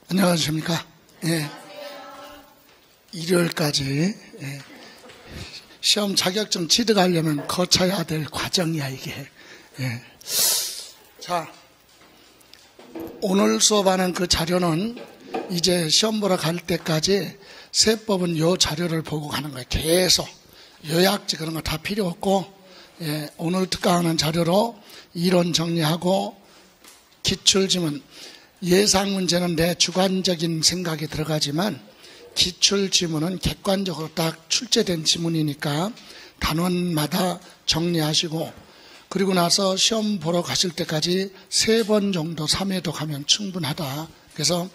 안녕하십니까. 예. 일요일까지 시험 자격증 취득하려면 거쳐야 될 과정이야 이게. 예. 자, 오늘 수업하는 그 자료는 이제 시험 보러 갈 때까지 세법은 요 자료를 보고 가는 거예요. 계속 요약지 그런 거 다 필요 없고, 오늘 특강하는 자료로 이론 정리하고 기출지문, 예상 문제는 내 주관적인 생각이 들어가지만 기출지문은 객관적으로 딱 출제된 지문이니까 단원마다 정리하시고, 그리고 나서 시험 보러 가실 때까지 3번 정도 3회도 가면 충분하다. 그래서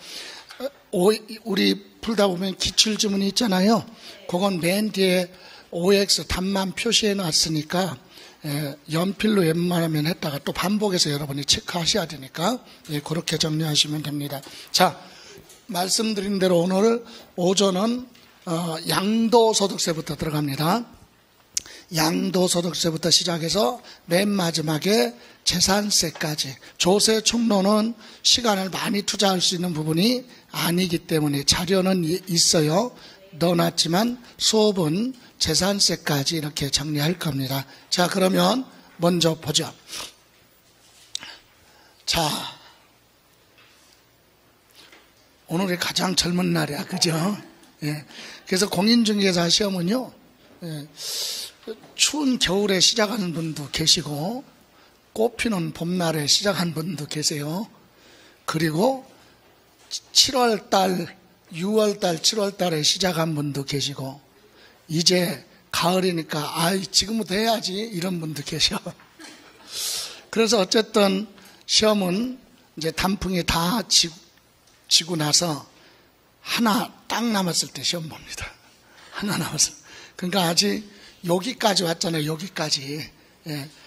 우리 풀다 보면 기출지문이 있잖아요. 그건 맨 뒤에 OX 답만 표시해 놨으니까 연필로 웬만하면 했다가 또 반복해서 여러분이 체크하셔야 되니까 그렇게 정리하시면 됩니다. 자, 말씀드린 대로 오늘 오전은 양도소득세부터 들어갑니다. 양도소득세부터 시작해서 맨 마지막에 재산세까지. 조세 총론은 시간을 많이 투자할 수 있는 부분이 아니기 때문에 자료는 있어요. 넣어놨지만 수업은 재산세까지 이렇게 정리할 겁니다. 자, 그러면 먼저 보죠. 자, 오늘이 가장 젊은 날이야, 그죠? 예. 그래서 공인중개사 시험은요, 추운 겨울에 시작하는 분도 계시고, 꽃피는 봄날에 시작하는 분도 계세요. 그리고 7월달, 6월달, 7월달에 시작한 분도 계시고, 이제 가을이니까 지금부터 해야지 이런 분도 계셔. 그래서 어쨌든 시험은 이제 단풍이 다 지고 나서 하나 딱 남았을 때 시험 봅니다. 하나 남았을 때. 그러니까 아직 여기까지 왔잖아요. 여기까지.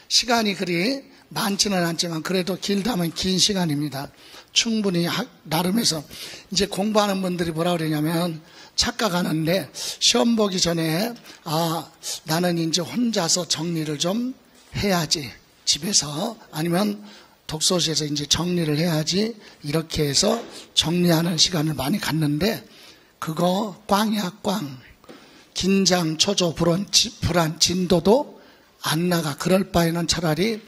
시간이 그리 많지는 않지만 그래도 길다면 긴 시간입니다. 충분히 나름에서 이제 공부하는 분들이 뭐라 그러냐면 착각하는데, 시험 보기 전에 나는 이제 혼자서 정리를 좀 해야지, 집에서 아니면 독서실에서 이제 정리를 해야지, 이렇게 해서 정리하는 시간을 많이 갖는데 그거 꽝이야, 꽝. 긴장, 초조, 불안, 진도도 안 나가. 그럴 바에는 차라리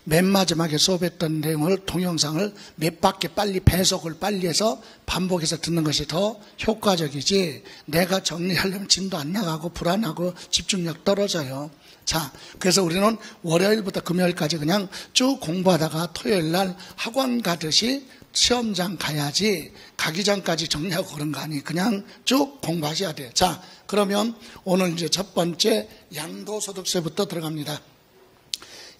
맨 마지막에 수업했던 내용을 동영상을 몇 바퀴 빨리 배속을 빨리 해서 반복해서 듣는 것이 더 효과적이지, 내가 정리하려면 진도 안 나가고 불안하고 집중력 떨어져요. 자, 그래서 우리는 월요일부터 금요일까지 그냥 쭉 공부하다가 토요일 날 학원 가듯이 시험장 가야지, 가기 전까지 정리하고 그런 거 아니, 그냥 쭉 공부하셔야 돼요. 자, 그러면 오늘 이제 첫 번째 양도소득세부터 들어갑니다.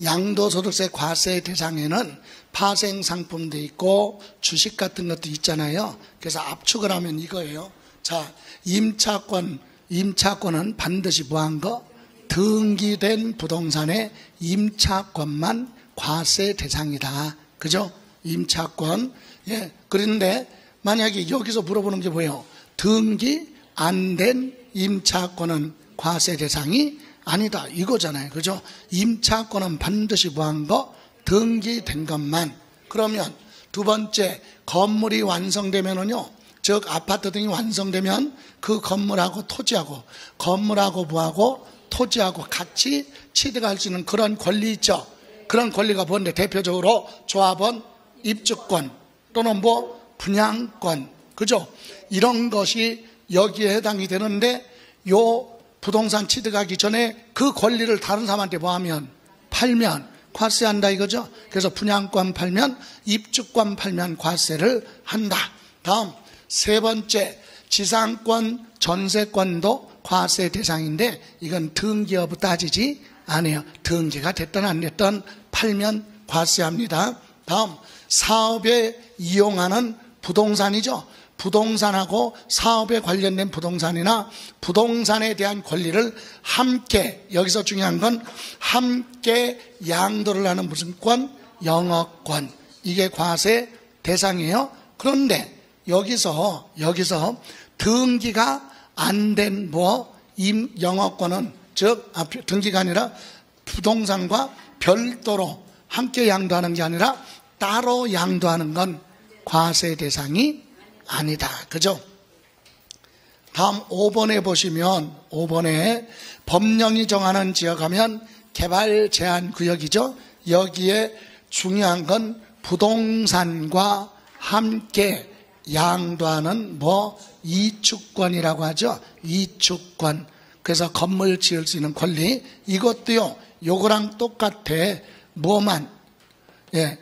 양도소득세 과세 대상에는 파생상품도 있고 주식 같은 것도 있잖아요. 그래서 압축을 하면 이거예요. 자, 임차권은 반드시 뭐한 거? 등기된 부동산의 임차권만 과세 대상이다. 그죠? 임차권. 예. 그런데 만약에 여기서 물어보는 게 뭐예요? 등기 안 된 임차권은 과세 대상이 아니다, 이거잖아요. 그죠? 임차권은 반드시 뭐한 거? 등기된 것만. 그러면 두 번째, 건물이 완성되면은요, 즉 아파트 등이 완성되면 그 건물하고 토지하고, 건물하고 뭐하고 토지하고 같이 취득할 수 있는 그런 권리 있죠. 그런 권리가 뭔데? 대표적으로 조합원 입주권 또는 분양권, 그죠? 이런 것이 여기에 해당이 되는데, 요 부동산 취득하기 전에 그 권리를 다른 사람한테 팔면 과세한다 이거죠. 그래서 분양권 팔면, 입주권 팔면 과세를 한다. 다음 세 번째, 지상권, 전세권도 과세 대상인데 이건 등기 여부 따지지 않아요. 등기가 됐든 안 됐든 팔면 과세합니다. 다음, 사업에 이용하는 부동산이죠. 부동산하고 사업에 관련된 부동산이나 부동산에 대한 권리를 함께, 여기서 중요한 건 함께 양도를 하는 무슨 권? 영업권. 이게 과세 대상이에요. 그런데 여기서 등기가 안 된 영업권은, 즉 등기가 아니라 부동산과 별도로 함께 양도하는 게 아니라 따로 양도하는 건 과세 대상이 아니다. 그죠? 다음 5번에 보시면 5번에 법령이 정하는 지역하면 개발 제한 구역이죠. 여기에 중요한 건 부동산과 함께 양도하는 이축권이라고 하죠. 이축권. 그래서 건물 지을 수 있는 권리. 이것도요. 요거랑 똑같아.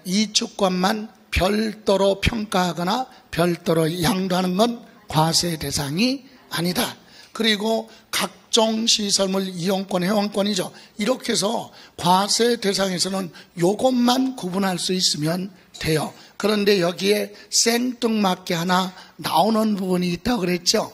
이축권만 별도로 평가하거나 별도로 양도하는 건 과세 대상이 아니다. 그리고 각종 시설물 이용권, 회원권이죠. 이렇게 해서 과세 대상에서는 요것만 구분할 수 있으면 돼요. 그런데 여기에 생뚱맞게 하나 나오는 부분이 있다고 그랬죠.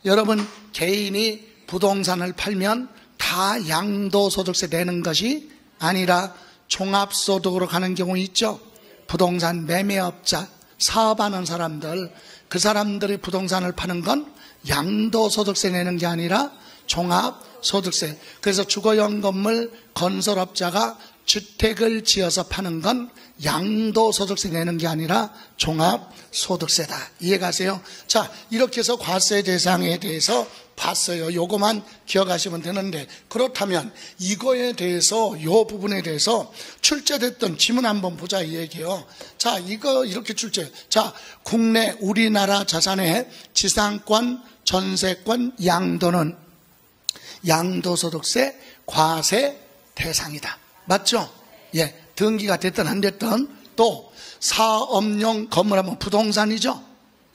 여러분 개인이 부동산을 팔면 다 양도소득세 내는 것이 아니라 종합소득으로 가는 경우 있죠. 부동산 매매업자, 사업하는 사람들, 그 사람들이 부동산을 파는 건 양도소득세 내는 게 아니라 종합소득세. 그래서 주거용 건물 건설업자가 주택을 지어서 파는 건 양도소득세 내는 게 아니라 종합소득세다. 이해가세요? 자, 이렇게 해서 과세 대상에 대해서 봤어요. 요거만 기억하시면 되는데, 그렇다면 이거에 대해서, 요 부분에 대해서 출제됐던 지문 한번 보자 이 얘기예요. 자, 이거 이렇게 출제. 자, 국내 우리나라 자산의 지상권, 전세권, 양도는 양도소득세 과세 대상이다. 맞죠? 예, 등기가 됐든 안 됐든. 또 사업용 건물하면 부동산이죠.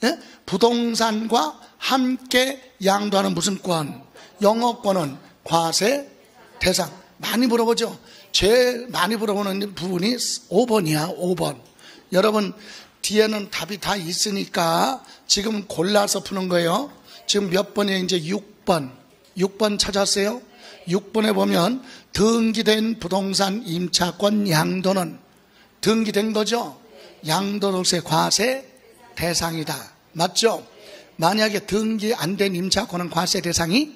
예? 부동산과 함께 양도하는 무슨 권? 영업권은 과세 대상. 많이 물어보죠. 제일 많이 물어보는 부분이 5번이야. 5번. 여러분 뒤에는 답이 다 있으니까 지금 골라서 푸는 거예요. 지금 몇 번이에요? 이제 6번. 6번 찾았어요? 6번에 보면 등기된 부동산 임차권 양도는 등기된 거죠. 양도소득세 과세 대상이다. 맞죠? 만약에 등기 안 된 임차권은 과세 대상이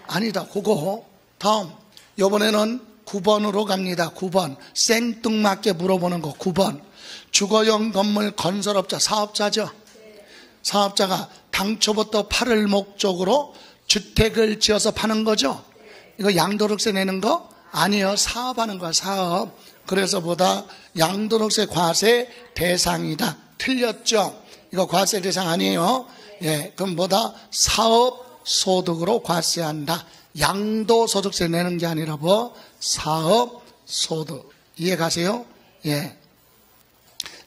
아니다. 그거. 다음 이번에는 9번으로 갑니다. 9번 생뚱맞게 물어보는 거. 9번 주거용 건물 건설업자, 사업자죠. 사업자가 당초부터 팔을 목적으로 주택을 지어서 파는 거죠. 이거 양도소득세 내는 거 아니에요. 사업하는 거야. 사업. 그래서 양도소득세 과세 대상이다. 틀렸죠? 이거 과세 대상 아니에요. 예, 그럼 사업 소득으로 과세한다. 양도소득세 내는 게 아니라 사업 소득. 이해가세요? 예.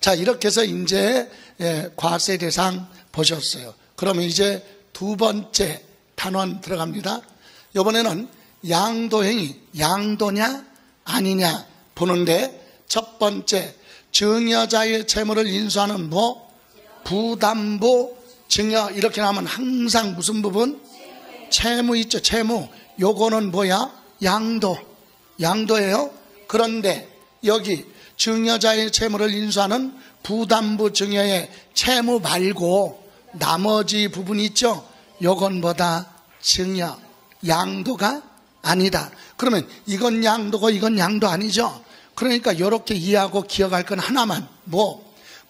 자, 이렇게 해서 이제 과세 대상 보셨어요. 그러면 이제 두 번째 단원 들어갑니다. 이번에는 양도행위, 양도냐 아니냐 보는데, 첫 번째 증여자의 채무를 인수하는 부담보 증여. 이렇게 나오면 항상 무슨 부분? 채무 있죠. 채무. 요거는 양도예요. 그런데 여기 증여자의 채무를 인수하는 부담부 증여의 채무 말고 나머지 부분이 있죠. 요건 증여, 양도가 아니다. 그러면 이건 양도고 이건 양도 아니죠. 그러니까 이렇게 이해하고 기억할 건 하나만.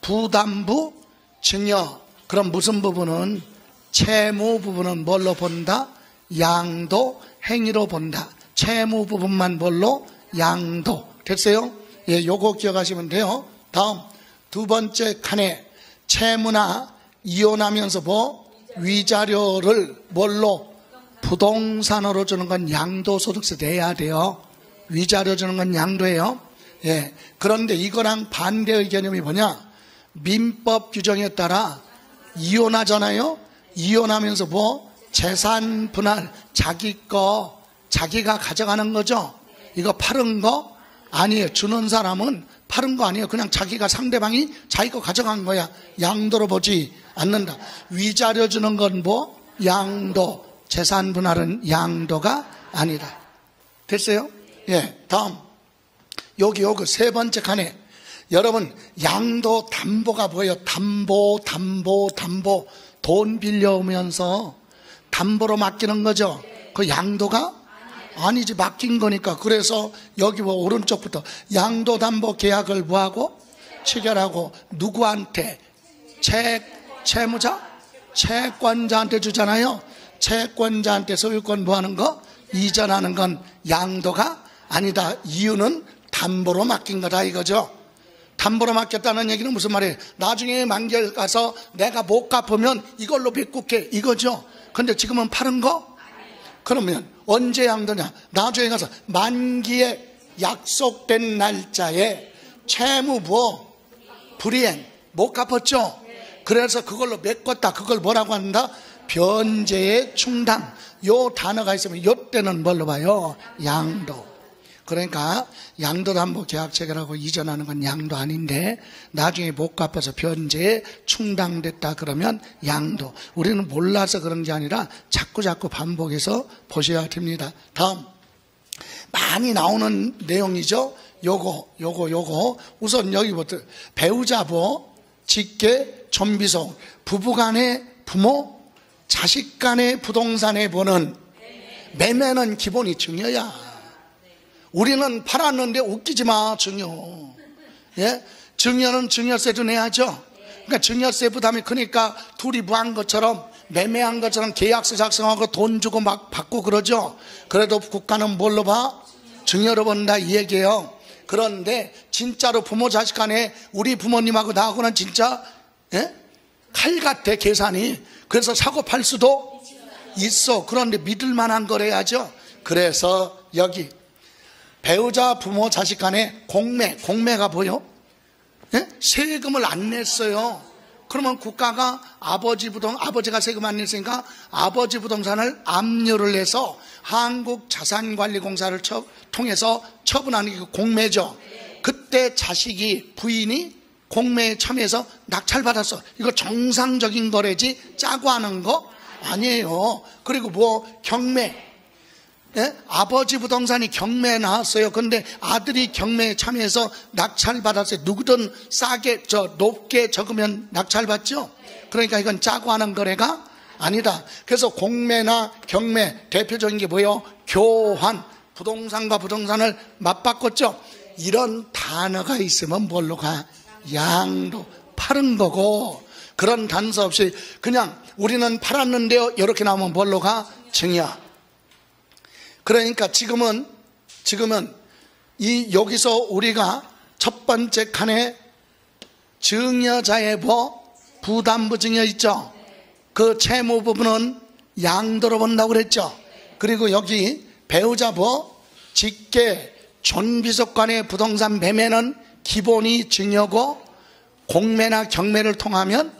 부담부 증여. 그럼 무슨 부분은? 채무 부분은 뭘로 본다? 양도 행위로 본다. 채무 부분만 뭘로? 양도. 됐어요? 예, 요거 기억하시면 돼요. 다음 두 번째 칸에 채무나 이혼하면서 위자료를 뭘로? 부동산으로 주는 건 양도소득세 내야 돼요. 위자료 주는 건 양도예요. 예. 그런데 이거랑 반대의 개념이 뭐냐? 민법 규정에 따라 이혼하잖아요. 이혼하면서 재산 분할, 자기가 가져가는 거죠. 이거 파는 거 아니에요. 주는 사람은 파는 거 아니에요. 그냥 자기가, 상대방이 자기 거 가져간 거야. 양도로 보지 않는다. 위자료 주는 건 양도. 재산 분할은 양도가 아니다. 됐어요? 예. 다음 여기 세 번째 칸에 여러분 양도 담보가 뭐예요? 담보. 돈 빌려오면서 담보로 맡기는 거죠. 그 양도가 아니지. 맡긴 거니까. 그래서 여기 오른쪽부터 양도 담보 계약을 체결하고 누구한테? 채무자? 채권자한테 주잖아요. 채권자한테 소유권 뭐 하는 거? 이전하는 건 양도가 아니다. 이유는 담보로 맡긴 거다 이거죠. 담보로 맡겼다는 얘기는 무슨 말이에요? 나중에 만기에 가서 내가 못 갚으면 이걸로 빚국해 이거죠. 근데 지금은 파는 거? 그러면 언제 양도냐? 나중에 가서 만기에 약속된 날짜에 채무 불이행 못 갚았죠. 그래서 그걸로 메꿨다. 그걸 뭐라고 한다? 변제의 충당. 요 단어가 있으면 요 때는 뭘로 봐요? 양도. 그러니까 양도담보 계약 체결하고 이전하는 건 양도 아닌데 나중에 못 갚아서 변제에 충당됐다 그러면 양도. 우리는 몰라서 그런 게 아니라 자꾸 반복해서 보셔야 됩니다. 다음 많이 나오는 내용이죠. 요거 우선 여기부터 배우자보, 직계, 존비속, 부부간의 부모, 자식간의 부동산에 보는 매매는 기본이 증여야. 우리는 팔았는데 웃기지 마, 증여. 예? 증여는 증여세도 내야죠. 그러니까 증여세 부담이 크니까 둘이 뭐한 것처럼 매매한 것처럼 계약서 작성하고 돈 주고 막 받고 그러죠. 그래도 국가는 뭘로 봐? 증여로 본다 이 얘기예요. 그런데 진짜로 부모 자식 간에 우리 부모님하고 나하고는 진짜 칼 같아 계산이. 그래서 사고 팔 수도 있어. 그런데 믿을 만한 거래야죠. 그래서 여기 배우자 부모 자식 간에 공매가 보여? 세금을 안 냈어요. 그러면 국가가 아버지가 세금 안 냈으니까 아버지 부동산을 압류를 해서 한국자산관리공사를 통해서 처분하는 게 공매죠. 그때 부인이 공매에 참여해서 낙찰받았어. 이거 정상적인 거래지 짜고 하는 거 아니에요. 그리고 경매. 아버지 부동산이 경매에 나왔어요. 그런데 아들이 경매에 참여해서 낙찰받았어요. 누구든 높게 적으면 낙찰받죠. 그러니까 이건 짜고 하는 거래가 아니다. 그래서 공매나 경매 대표적인 게 뭐예요? 교환. 부동산과 부동산을 맞바꿨죠. 이런 단어가 있으면 뭘로 가? 양도. 파는 거고. 그런 단서 없이 그냥 우리는 팔았는데요 이렇게 나오면 뭘로 가? 증여. 그러니까 지금은 여기서 우리가 첫 번째 칸에 증여자예보, 부담부 증여 있죠. 그 채무 부분은 양도로 본다고 그랬죠. 그리고 여기 배우자보, 직계, 존비속 간의 부동산 매매는 기본이 증여고 공매나 경매를 통하면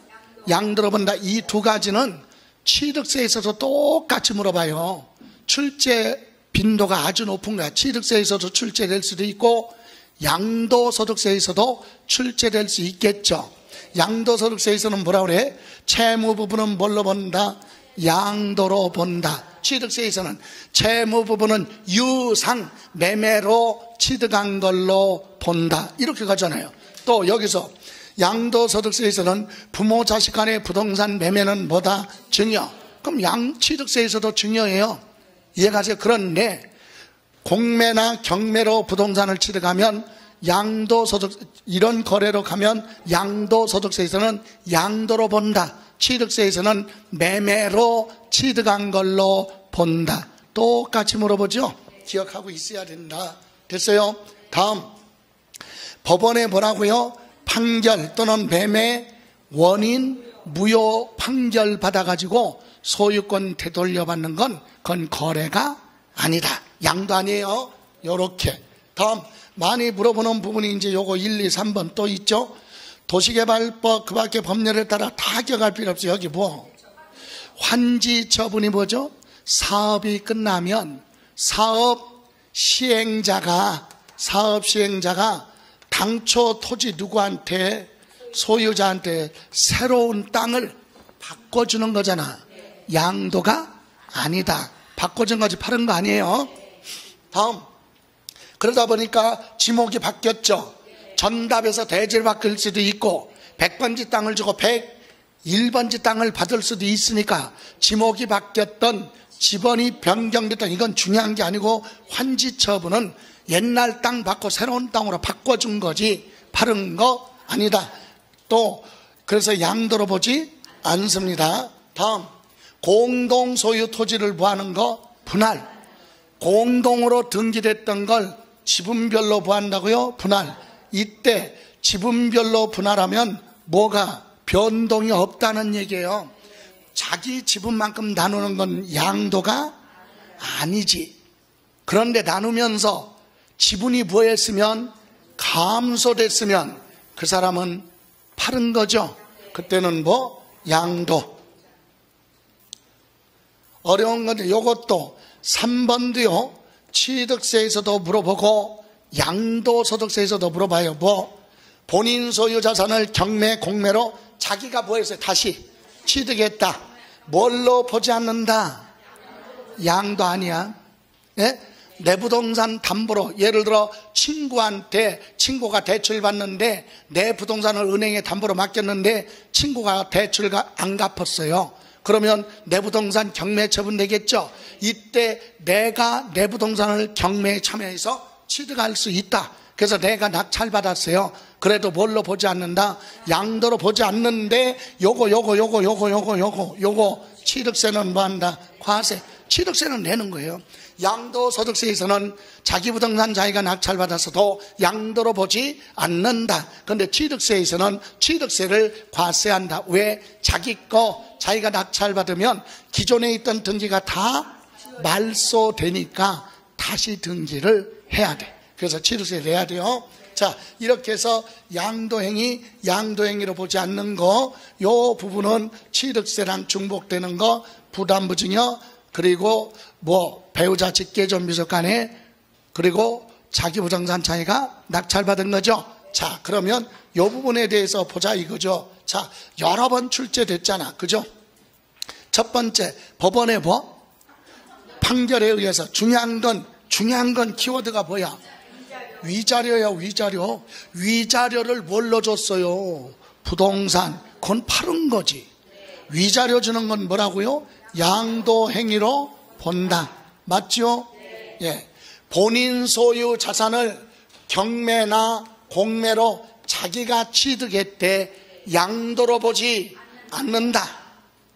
양도로 본다. 이 두 가지는 취득세에 있어서 똑같이 물어봐요. 출제 빈도가 아주 높은 거야. 취득세에서도 출제될 수도 있고 양도소득세에서도 출제될 수 있겠죠. 양도소득세에서는 뭐라 그래? 채무 부분은 뭘로 본다? 양도로 본다. 취득세에서는 채무 부분은 유상, 매매로 취득한 걸로 본다. 이렇게 가잖아요. 또 여기서 양도소득세에서는 부모 자식 간의 부동산 매매는 뭐다? 증여. 그럼 취득세에서도 증여예요. 이해가세요? 그런데 공매나 경매로 부동산을 취득하면 이런 거래로 가면 양도소득세에서는 양도로 본다. 취득세에서는 매매로 취득한 걸로 본다. 똑같이 물어보죠. 기억하고 있어야 된다. 됐어요? 다음 법원에 뭐라고요? 판결 또는 매매 원인 무효 판결 받아가지고 소유권 되돌려받는 건 그건 거래가 아니다. 양도 아니에요. 요렇게. 다음 많이 물어보는 부분이 이제 요거 1, 2, 3번 또 있죠. 도시개발법 그 밖에 법률에 따라 다 기억할 필요 없어요. 여기 환지 처분이 뭐죠? 사업이 끝나면 사업 시행자가 당초 토지 누구한테 소유자한테 새로운 땅을 바꿔주는 거잖아. 양도가 아니다. 바꿔준 거지 파는 거 아니에요. 다음 그러다 보니까 지목이 바뀌었죠. 전답에서 대지를 바뀔 수도 있고 100번지 땅을 주고 101번지 땅을 받을 수도 있으니까 지목이 바뀌었던 지번이 변경됐던 이건 중요한 게 아니고 환지 처분은 옛날 땅 받고 새로운 땅으로 바꿔준 거지 파는 거 아니다. 또 그래서 양도로 보지 안 씁니다. 다음, 공동 소유 토지를 부하는 거 분할. 공동으로 등기됐던 걸 지분별로 부한다고요? 분할. 이때 지분별로 분할하면 뭐가 변동이 없다는 얘기예요. 자기 지분만큼 나누는 건 양도가 아니지. 그런데 나누면서 지분이 부했으면 감소됐으면 그 사람은 팔은 거죠. 그때는 뭐 양도. 어려운 건데 이것도 3번도요. 취득세에서도 물어보고 양도소득세에서도 물어봐요. 뭐 본인 소유 자산을 경매 공매로 자기가 뭐해서 다시 취득했다. 뭘로 보지 않는다? 양도 아니야. 예? 내 부동산 담보로, 예를 들어 친구가 대출 받는데 내 부동산을 은행에 담보로 맡겼는데 친구가 대출 안 갚았어요. 그러면 내 부동산 경매 처분되겠죠. 이때 내가 내 부동산을 경매에 참여해서 취득할 수 있다. 그래서 내가 낙찰받았어요. 그래도 뭘로 보지 않는다? 양도로 보지 않는데 요거 취득세는 뭐한다? 과세. 취득세는 내는 거예요. 양도소득세에서는 자기 부동산 자기가 낙찰받았어도 양도로 보지 않는다. 그런데 취득세에서는 취득세를 과세한다. 왜? 자기 거 자기가 낙찰받으면 기존에 있던 등기가 다 말소되니까 다시 등기를 해야 돼. 그래서 취득세를 내야 돼요. 자, 이렇게 해서 양도행위로 보지 않는 거, 요 부분은 취득세랑 중복되는 거, 부담부증여, 그리고 뭐 배우자 직계존 미속 간에, 그리고 자기 부동산 자기가 낙찰받은 거죠. 자, 그러면 요 부분에 대해서 보자 이거죠. 자, 여러 번 출제됐잖아. 그죠? 첫 번째, 법원의 뭐? 판결에 의해서 중요한 건 키워드가 뭐야? 위자료야, 위자료. 위자료를 뭘로 줬어요? 부동산. 그건 팔은 거지. 위자료 주는 건 뭐라고요? 양도 행위로 본다. 맞죠? 예. 본인 소유 자산을 경매나 공매로 자기가 취득했대 양도로 보지 않는다.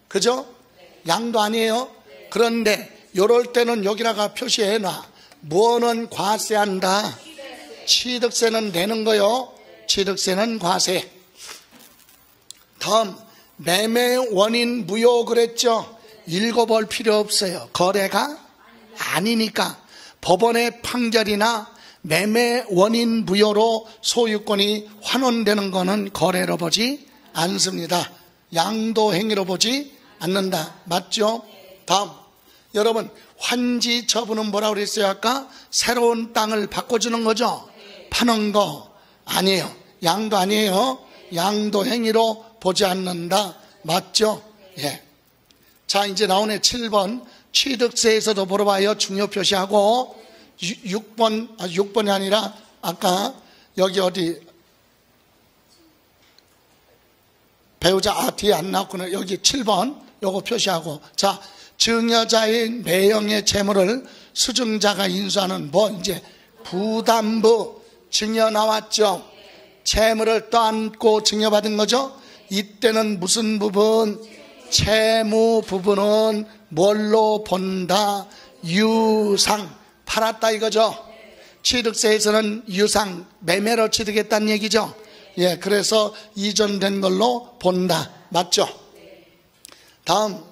그죠? 양도 아니에요? 그런데 이럴 때는 여기다가 표시해놔. 뭐는 과세한다? 취득세는 내는 거요. 취득세는 과세. 다음, 매매 원인 무효 그랬죠? 읽어볼 필요 없어요. 거래가 아니니까. 법원의 판결이나 매매 원인 무효로 소유권이 환원되는 거는 거래로 보지 않습니다. 양도 행위로 보지 않는다. 맞죠? 다음, 여러분 환지 처분은 뭐라고 그랬어요? 아까 새로운 땅을 바꿔주는 거죠? 파는 거 아니에요. 양도 아니에요. 양도 행위로 보지 않는다. 맞죠? 예. 자, 이제 나오네. 7번. 취득세에서도 물어봐요. 중요 표시하고. 6번이 아니라 아까 여기 어디 배우자 뒤에 안 나왔구나. 여기 7번 요거 표시하고. 자, 증여자의 매형의 채무를 수증자가 인수하는 뭐 이제 부담부 증여 나왔죠. 채무를 떠안고 증여받은 거죠. 이때는 무슨 부분? 채무 부분은 뭘로 본다? 유상. 팔았다 이거죠. 취득세에서는 유상, 매매로 취득했다는 얘기죠. 예, 그래서 이전된 걸로 본다. 맞죠? 다음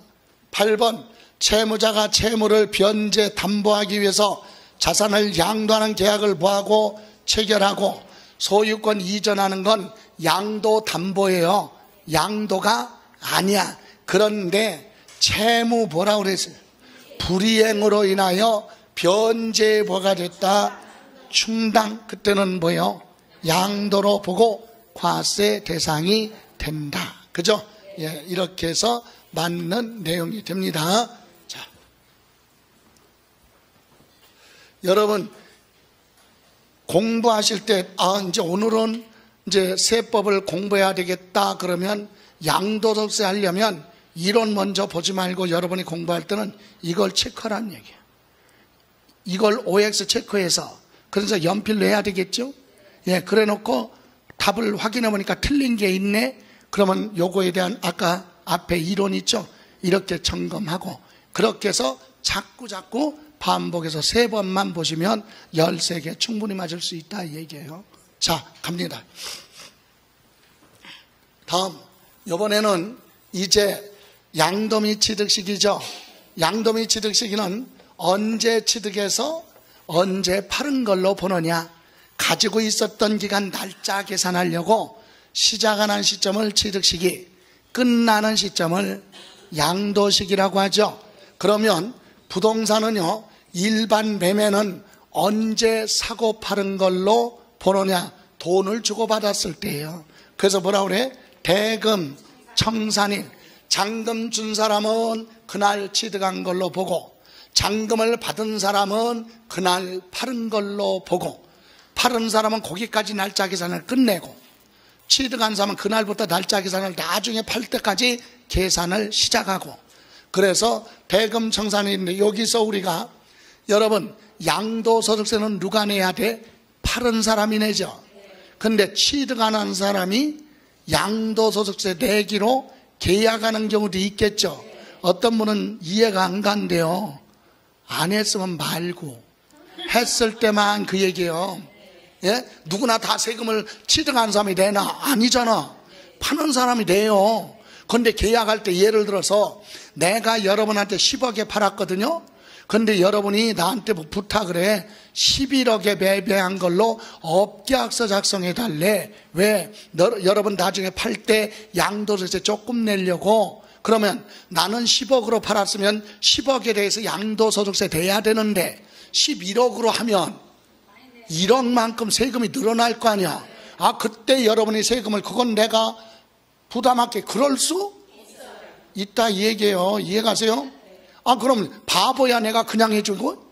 8번. 채무자가 채무를 변제 담보하기 위해서 자산을 양도하는 계약을 보하고 체결하고 소유권 이전하는 건 양도 담보예요. 양도가 아니야. 그런데 채무 뭐라고 그랬어요? 불이행으로 인하여 변제보가 됐다. 충당. 그때는 뭐예요? 양도로 보고 과세 대상이 된다. 그죠? 예, 이렇게 해서 맞는 내용이 됩니다. 자, 여러분 공부하실 때 이제 오늘은 이제 세법을 공부해야 되겠다 그러면 양도소득세 하려면 이론 먼저 보지 말고 여러분이 공부할 때는 이걸 체크하라는 얘기예요. 이걸 OX 체크해서 그래서 연필로 해야 되겠죠? 예, 그래 놓고 답을 확인해 보니까 틀린 게 있네. 그러면 요거에 대한 아까 앞에 이론 있죠. 이렇게 점검하고 그렇게 해서 자꾸 반복해서 3번만 보시면 13개 충분히 맞을 수 있다 이 얘기예요. 자, 갑니다. 다음, 이번에는 이제 양도미 취득시기죠. 양도미 취득시기는 언제 취득해서 언제 팔은 걸로 보느냐, 가지고 있었던 기간 날짜 계산하려고 시작하는 시점을 취득시기, 끝나는 시점을 양도시기라고 하죠. 그러면 부동산은요, 일반 매매는 언제 사고 파는 걸로 보느냐, 돈을 주고받았을 때예요. 그래서 뭐라 그래? 대금, 청산일. 잔금 준 사람은 그날 취득한 걸로 보고, 잔금을 받은 사람은 그날 팔은 걸로 보고, 팔은 사람은 거기까지 날짜 계산을 끝내고, 취득한 사람은 그날부터 날짜 계산을 나중에 팔 때까지 계산을 시작하고, 그래서 대금 청산일인데 여기서 우리가 여러분 양도소득세는 누가 내야 돼? 팔은 사람이 내죠. 근데 취득하는 사람이 양도소득세 내기로 계약하는 경우도 있겠죠. 어떤 분은 이해가 안 간대요. 안 했으면 말고 했을 때만 그 얘기예요. 예? 누구나 다 세금을 취득한 사람이 내나? 아니잖아. 파는 사람이 내요. 그런데 계약할 때 예를 들어서 내가 여러분한테 10억에 팔았거든요. 그런데 여러분이 나한테 부탁을 해. 11억에 매매한 걸로 업계약서 작성해 달래. 왜? 여러분 나중에 팔 때 양도소득세 조금 내려고. 그러면 나는 10억으로 팔았으면 10억에 대해서 양도소득세 내야 되는데 11억으로 하면 1억만큼 세금이 늘어날 거 아니야. 아, 그때 여러분이 세금을 그건 내가 부담할게. 그럴 수 있다 이 얘기예요. 이해가세요? 아, 그럼 바보야 내가 그냥 해주고?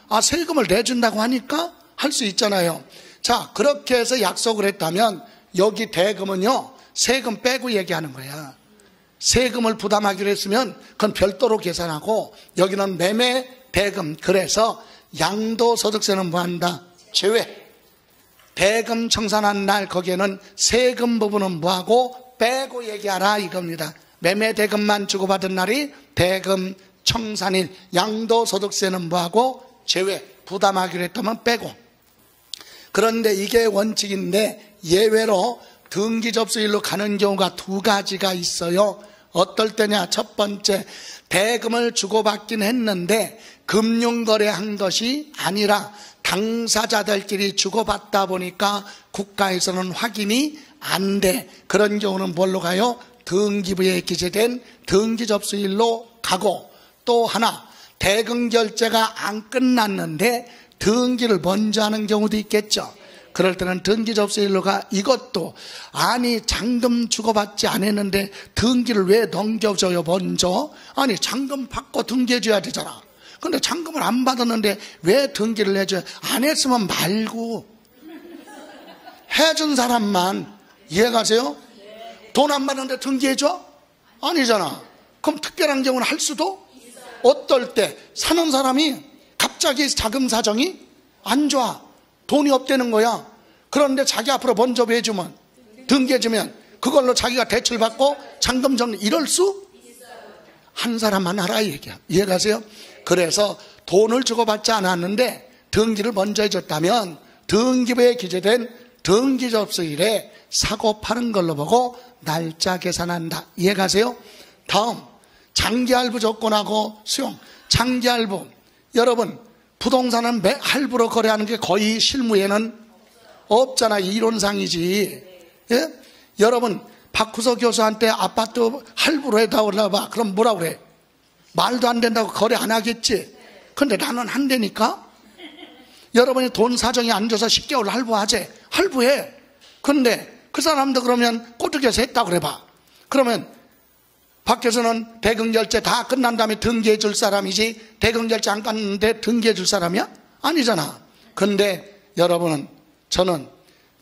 아, 세금을 내준다고 하니까 할 수 있잖아요. 자, 그렇게 해서 약속을 했다면 여기 대금은요, 세금 빼고 얘기하는 거야. 세금을 부담하기로 했으면 그건 별도로 계산하고, 여기는 매매 대금. 그래서 양도소득세는 뭐한다? 제외. 대금 청산한 날 거기에는 세금 부분은 뭐하고 빼고 얘기하라 이겁니다. 매매 대금만 주고받은 날이 대금 청산일. 양도소득세는 뭐하고 제외. 부담하기로 했다면 빼고. 그런데 이게 원칙인데 예외로 등기접수일로 가는 경우가 2가지가 있어요. 어떨 때냐? 첫 번째, 대금을 주고받긴 했는데 금융거래한 것이 아니라 당사자들끼리 주고받다 보니까 국가에서는 확인이 안 돼. 그런 경우는 뭘로 가요? 등기부에 기재된 등기접수일로 가고, 또 하나, 대금 결제가 안 끝났는데 등기를 먼저 하는 경우도 있겠죠. 그럴 때는 등기접수일로 가. 이것도 아니 잔금 주고받지 않았는데 등기를 왜 넘겨줘요 먼저? 아니 잔금 받고 등기해줘야 되잖아. 근데 잔금을 안 받았는데 왜 등기를 해줘요? 안 했으면 말고 해준 사람만. 이해가세요? 돈 안 받는데 등기해줘? 아니잖아. 그럼 특별한 경우는 할 수도? 어떨 때 사는 사람이 갑자기 자금 사정이 안 좋아. 돈이 없다는 거야. 그런데 자기 앞으로 먼저 해주면, 등기해주면 그걸로 자기가 대출 받고 잔금 정리. 이럴 수? 한 사람만 하라 이 얘기야. 이해가세요? 그래서 돈을 주고받지 않았는데 등기를 먼저 해줬다면 등기부에 기재된 등기접수일에 사고 파는 걸로 보고 날짜 계산한다. 이해가세요? 다음, 장기할부 조건하고 수용. 장기할부, 여러분 부동산은 할부로 거래하는 게 거의 실무에는 없잖아. 이론상이지. 예? 여러분 박구석 교수한테 아파트 할부로 해달라고 봐. 그럼 뭐라 그래? 말도 안 된다고 거래 안 하겠지. 근데 나는 한다니까. 여러분이 돈 사정이 안 좋아서 10개월 할부하지. 할부해. 근데 그 사람도 그러면 꼬드겨서 했다고 그래봐. 그러면 박 교수는 대금 결제 다 끝난 다음에 등기해 줄 사람이지, 대금 결제 안 끝났는데 등기해 줄 사람이야? 아니잖아. 근데 여러분은, 저는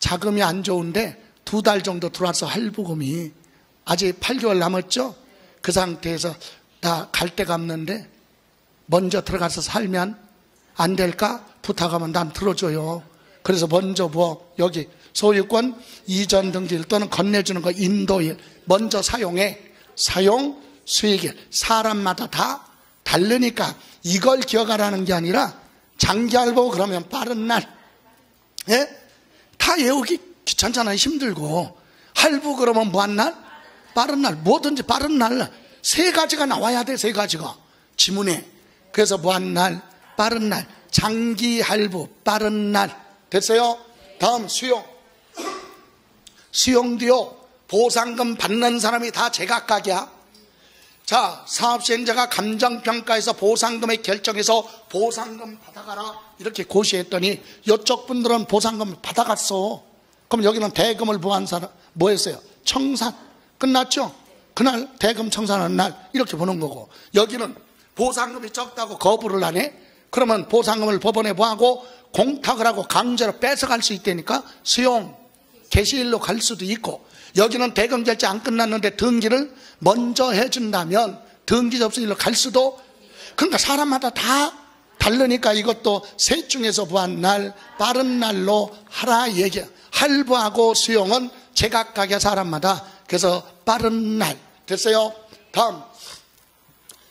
자금이 안 좋은데 2달 정도 들어와서 할부금이 아직 8개월 남았죠. 그 상태에서 나 갈 데가 없는데 먼저 들어가서 살면 안 될까? 부탁하면 난 들어줘요. 그래서 먼저 여기 소유권 이전 등기일 또는 건네주는 거 인도일 먼저 사용해. 사용, 수익일. 사람마다 다 다르니까 이걸 기억하라는 게 아니라 장기할부 그러면 빠른 날. 예? 다 외우기 귀찮잖아요. 힘들고. 할부 그러면 뭐한 날? 빠른 날. 뭐든지 빠른 날. 세 가지가 나와야 돼. 세 가지가. 지문에. 그래서 뭐한 날? 빠른 날. 장기할부 빠른 날. 됐어요? 다음 수용. 수용도요. 보상금 받는 사람이 다 제각각이야. 자, 사업시행자가 감정평가에서 보상금을 결정해서 보상금 받아가라 이렇게 고시했더니 이쪽 분들은 보상금을 받아갔어. 그럼 여기는 대금을 부한 사람 뭐 했어요? 청산. 끝났죠? 그날 대금 청산하는 날 이렇게 보는 거고, 여기는 보상금이 적다고 거부를 하네. 그러면 보상금을 법원에 뭐하고 공탁을 하고 강제로 뺏어갈 수 있다니까 수용 개시일로 갈 수도 있고, 여기는 대금 결제 안 끝났는데 등기를 먼저 해준다면 등기 접수일로 갈 수도. 그러니까 사람마다 다 다르니까 이것도 셋 중에서 부한 날 빠른 날로 하라 얘기야. 할부하고 수용은 제각각의 사람마다. 그래서 빠른 날. 됐어요? 다음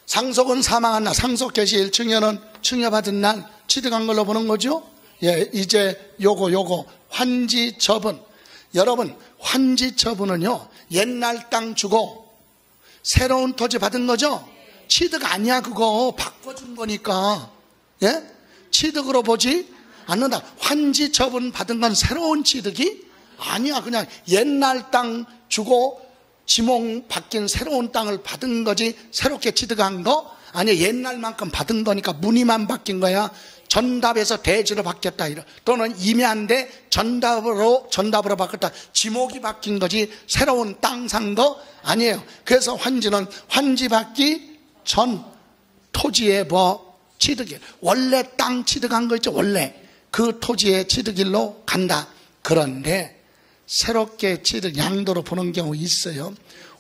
상속은 사망한 날. 상속 개시일 증여는 증여받은 날 취득한 걸로 보는 거죠. 예, 이제 요거 환지 처분. 여러분, 환지 처분은요, 옛날 땅 주고 새로운 토지 받은 거죠? 취득 아니야. 그거 바꿔준 거니까. 예? 취득으로 보지 않는다. 환지 처분 받은 건 새로운 취득이 아니야. 그냥 옛날 땅 주고 지목 바뀐 새로운 땅을 받은 거지 새롭게 취득한 거 아니야. 옛날만큼 받은 거니까 문의만 바뀐 거야. 전답에서 대지로 바뀌었다 또는 임야인데 전답으로 바뀌었다. 지목이 바뀐 거지 새로운 땅 산 거 아니에요. 그래서 환지는 환지 받기 전 토지의 뭐 취득일, 원래 땅 취득한 거 있죠. 원래 그 토지의 취득일로 간다. 그런데 새롭게 취득 양도로 보는 경우 있어요.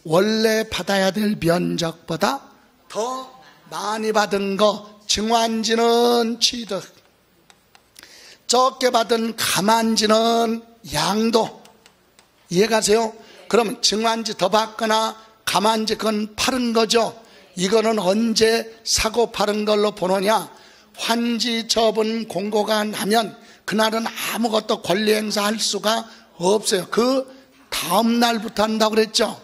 원래 받아야 될 면적보다 더 많이 받은 거 증환지는 취득, 적게 받은 가만지는 양도. 이해가세요? 그러면 증환지 더 받거나 가만지 그건 파는 거죠. 이거는 언제 사고 파는 걸로 보느냐? 환지 처분 공고가 나면 그날은 아무것도 권리 행사할 수가 없어요. 그 다음 날부터 한다고 그랬죠.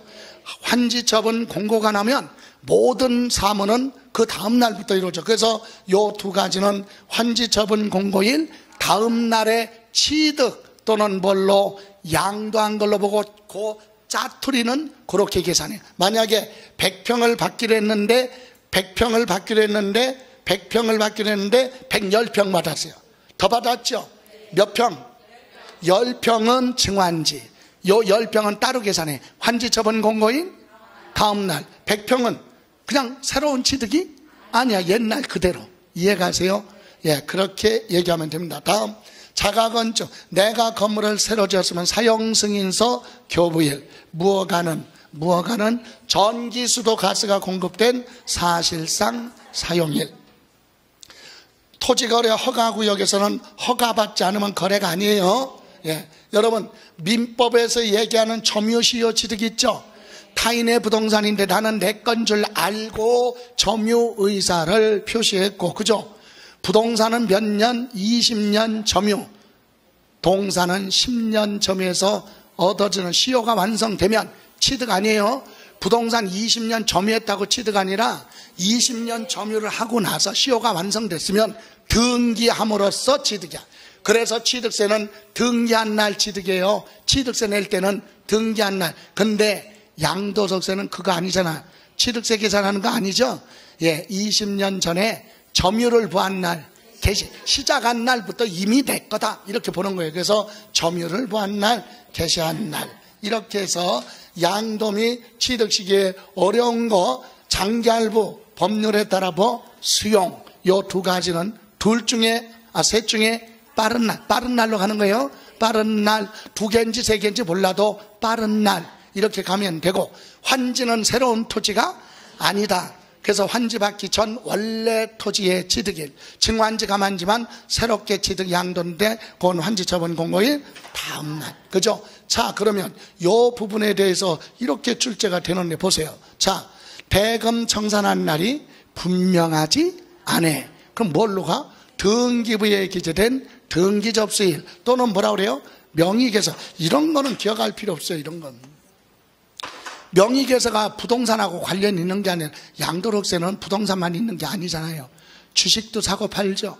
환지 처분 공고가 나면 모든 사무는 그 다음 날부터 이루어져. 그래서 요 두 가지는 환지 처분 공고일 다음 날에 취득 또는 뭘로 양도한 걸로 보고, 그 짜투리는 그렇게 계산해. 만약에 100평을 받기로 했는데 110평 받았어요. 더 받았죠? 몇 평? 10평은 증환지. 요 10평은 따로 계산해. 환지 처분 공고인 다음 날. 100평은 그냥 새로운 취득이 아니야. 옛날 그대로. 이해가세요? 예, 그렇게 얘기하면 됩니다. 다음 자가건축. 내가 건물을 새로 지었으면 사용승인서 교부일. 무허가는 전기, 수도, 가스가 공급된 사실상 사용일. 토지거래 허가구역에서는 허가받지 않으면 거래가 아니에요. 예, 여러분 민법에서 얘기하는 점유시효 취득 있죠? 타인의 부동산인데 나는 내 건 줄 알고 점유 의사를 표시했고, 그죠? 부동산은 몇 년? 20년 점유. 동산은 10년 점유해서 얻어지는 시효가 완성되면 취득 아니에요. 부동산 20년 점유했다고 취득 아니라 20년 점유를 하고 나서 시효가 완성됐으면 등기함으로써 취득이야. 그래서 취득세는 등기한 날 취득이에요. 취득세 낼 때는 등기한 날. 근데 양도소득세는 그거 아니잖아. 취득세 계산하는 거 아니죠? 예, 20년 전에 점유를 부한 날, 시작한 날부터 이미 내 거다 이렇게 보는 거예요. 그래서 점유를 부한 날, 개시한 날 이렇게 해서 양도 및 취득 시기에 어려운 거 장기할부 법률에 따라 수용, 요 두 가지는 셋 중에 빠른 날로 가는 거예요. 빠른 날, 2개인지 3개인지 몰라도 빠른 날 이렇게 가면 되고, 환지는 새로운 토지가 아니다. 그래서 환지받기 전 원래 토지의 취득일, 증환지 감환지만 새롭게 취득 양도인데 그건 환지처분 공고일 다음날. 그죠? 자, 그러면 요 부분에 대해서 이렇게 출제가 되는데 보세요. 자, 대금 청산한 날이 분명하지 않아. 그럼 뭘로 가? 등기부에 기재된 등기접수일 또는 뭐라 그래요? 명의개서. 이런 거는 기억할 필요 없어요. 이런 건 명의개서가 부동산하고 관련 있는 게 아니라, 양도록세는 부동산만 있는 게 아니잖아요. 주식도 사고 팔죠.